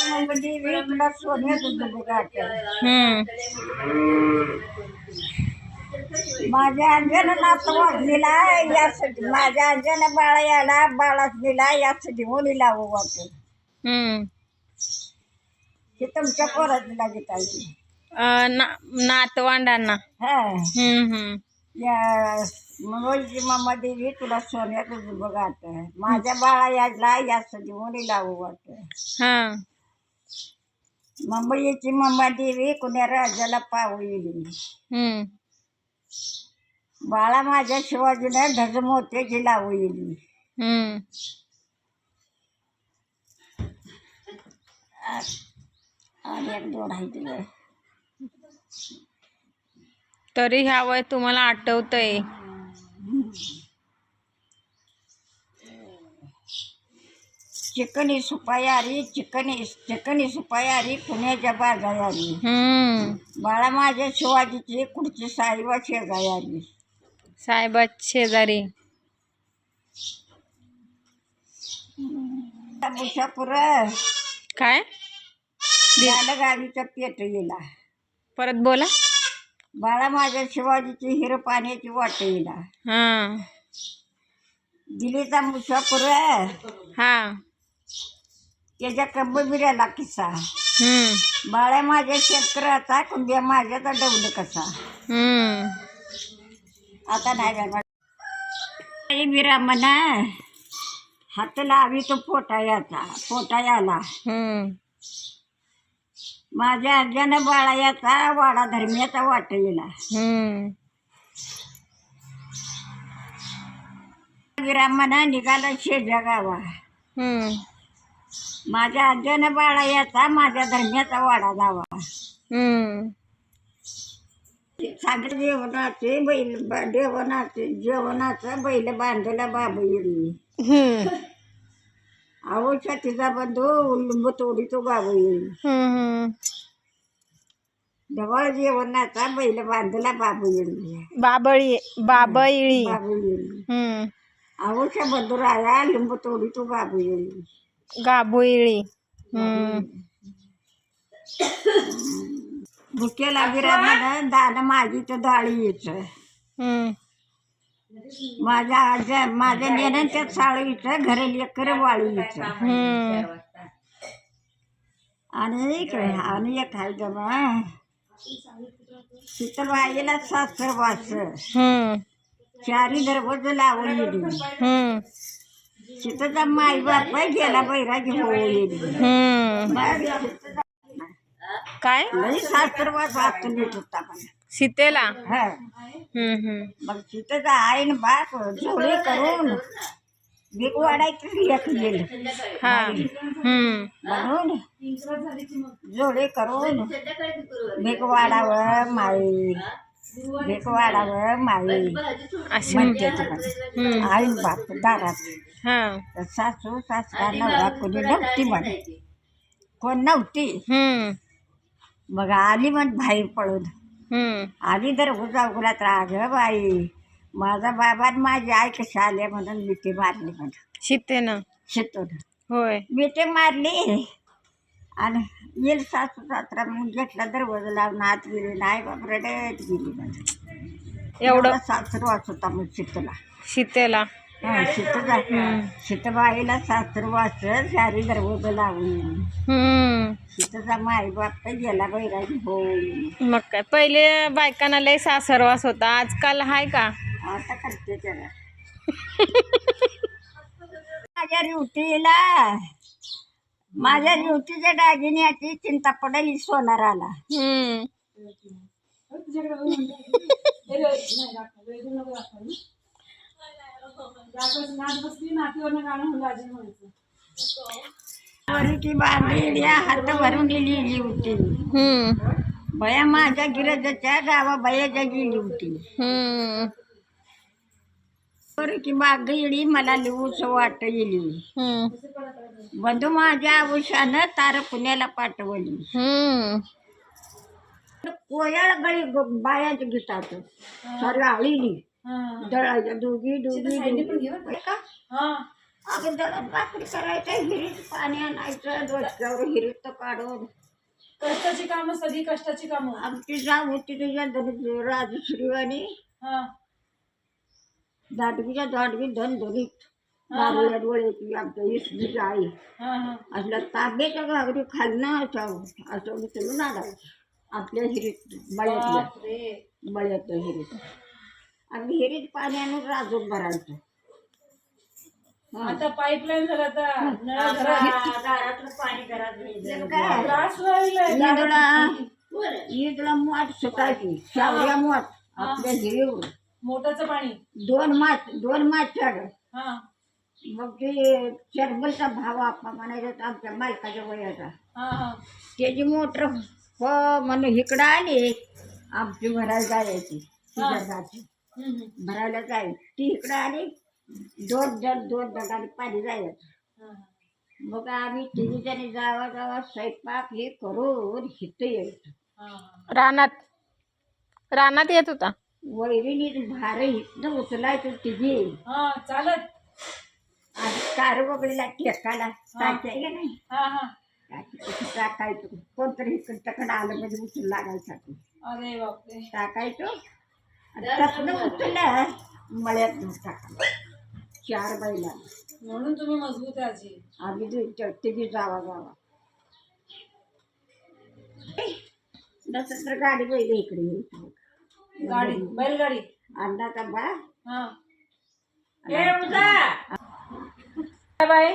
देवी तुला सोन्याचं बघाट माझ्या अंजन नातं वाढलेला यासाठी माझ्या अंजन बाळा याला बाळाच दिला यासाठी होली लावू वाटत ते तुमच्या पोराला घेतायची नातवंडांना हा या मंगळची मम्मा देवी तुला सोन्याचं बघाट माझ्या बाळा याला यासाठी होली लावू वाटत मुंबईची मम्मा देवी कुण्या राजाला पाहू येईल बाळा माझ्या शिवाजीने ढग मोत्याची लावू येईल आणि एक दोन आहे तिला तरी ह्या वय तुम्हाला आठवतंय चिकनी सुपायारी चिकनी सुपायारी पुण्याच्या बाजायारी बाळा माझ्या शिवाजीची कुठची साहेबा शेजारी साहेबा शेजारी भुषापुर काय झालं गावीचा पेट गेला परत बोला बाळा माझ्या शिवाजीची हिर पाण्याची वाट येला दिल्लीचा मुसापूर त्याच्या कंबबिऱ्याला किस्सा बाळ्या माझ्या शेतकऱ्याचा कुंभ्या माझ्याचा डवलं कसा आता नाही बिरा म्हणा हात लावी तो पोटा याला माझ्या आज्यानं बाळायाचा वाडा धर्मियाचा वाट येला बिरा म्हणा निघाला शेजा गावा माझ्या आज्यानं बाळायाचा माझ्या धर्मियाचा वाडा जावा सांगितलं जेवणाचं बैल बांधला बाबळी अहो छातीचा बंधू लिंब तोडी तो बाबळी ढवळ जेवणाचा बैल बांधला बाबळी अहोच्या बंधू राया लिंब तोडी तो गाबोळी भुक्याला बिरा दान माझीच डाळीचं माझ्या नेण्याच्या साळीचं घरेल एकर वाळीचं आणि एक आहे जमा शीतलबाईला सासर वास चारी दरवाज लावून शीतचा माई बाप गेला बैरागी होईल काय सासरवास वाचून येत होता सीतेला मग सीतेचा आईन बाप जोडे करून भीक वाढायची एक गेलं म्हणून जोडे करून भीक वाढावं माई भीक वाढावं माई म्हणते आईन बाप दारात सासू सासरा नवरा कोणी नव्हती म्हणे कोण नव्हती मग आली म्हण बाहेर पळून आली तर उजागुलात राग बाई माझा बाबा माझी आई कशी आल्या म्हणून मिठी मारली म्हणून शीतून होय मिठी मारली आणि येईल सासू सासरा म्हणून घेतला दरवाजा लावून आत गेली नाही बाप रडत गेली म्हणून एवढं सासर वाच होता मग सीतेला शीतबाईला सासर वाच सारी दरवाजा लावून शीतचा माई बाप गेला बैरागी हो मग काय पहिले बायकांना लय सासरवास होता आजकाल हाय का आता करते त्याला माझ्या रिवटीच्या दागिन्याची चिंता पडली सोनाराला वरती बांधलेल्या हात भरून लिहिली होती बया माझ्या गिरजाच्या गावा बयाच्या गेली होती की बाग येळी मला लिहूच वाट येली बंधू माझ्या आयुष्यानं तार पुण्याला पाठवली कोयाळ गळी बायाच्या गीतात सारी आळीली दळाच्या दोघी अगं दळण भाकरी करायचं, हिरीत पाणी आणायचं, डोक्यावर हिरीत काढून. कष्टाची कामं, सगळी कष्टाची कामं. आमची जाऊ होती तुझ्या राजश्री आणि हा दाटवीच्या दाटवी धनधनीत मारुया डोळ्याची आमच्या इसमीची आई. हा हा असल्या तांब्याच्या घागरी खालनं असं उचलून आणायचं आपल्या हिरीत मळ्यातल्या बापरे. मळ्यातल्या हिरीत. आम्ही हिरीत पाणी आणून राजून भरायचं. आता पाईपलाईन झालं, आता नळ घरात पाणी काय त्रास व्हायला. ईदला मोठ सुटायची शावऱ्या मोठ आपल्या हिरीवर मोटाचं पाणी. दोन माठ चढ. हा मग ते चरबलचा भाव आपा म्हणायचा आमच्या मालकाच्या वयाचा. हा हा त्याची मोटर म्हणून इकडं आली आमची भरायला जायची जायची भरायला जायची. ती इकडं आली दोन जणांनी पाणी जायचं. मग आम्ही तिन्ही जणी जावा स्वयंपाक हे करून हिथं यायचं. रानात येत होता. वैरीने भार हिथं उचलायचं तिघी. हा चालत. आणि कार वगैरेला टेकाला टाकाय का नाही हा हा टाकायचं. कोणतरी इकडं आलं म्हणजे उचल लागायसाठी अरे बापरे. टाकायचो. त्यातनं उचललं मळ्यात टाकायचं 4 बैला. म्हणून तुम्ही मजबूत आहे आजी. आम्ही तिघी जावा नसं तर गाडी बैल इकडे गाडी बैलगाडी. अन्नाचा बा हा बाय.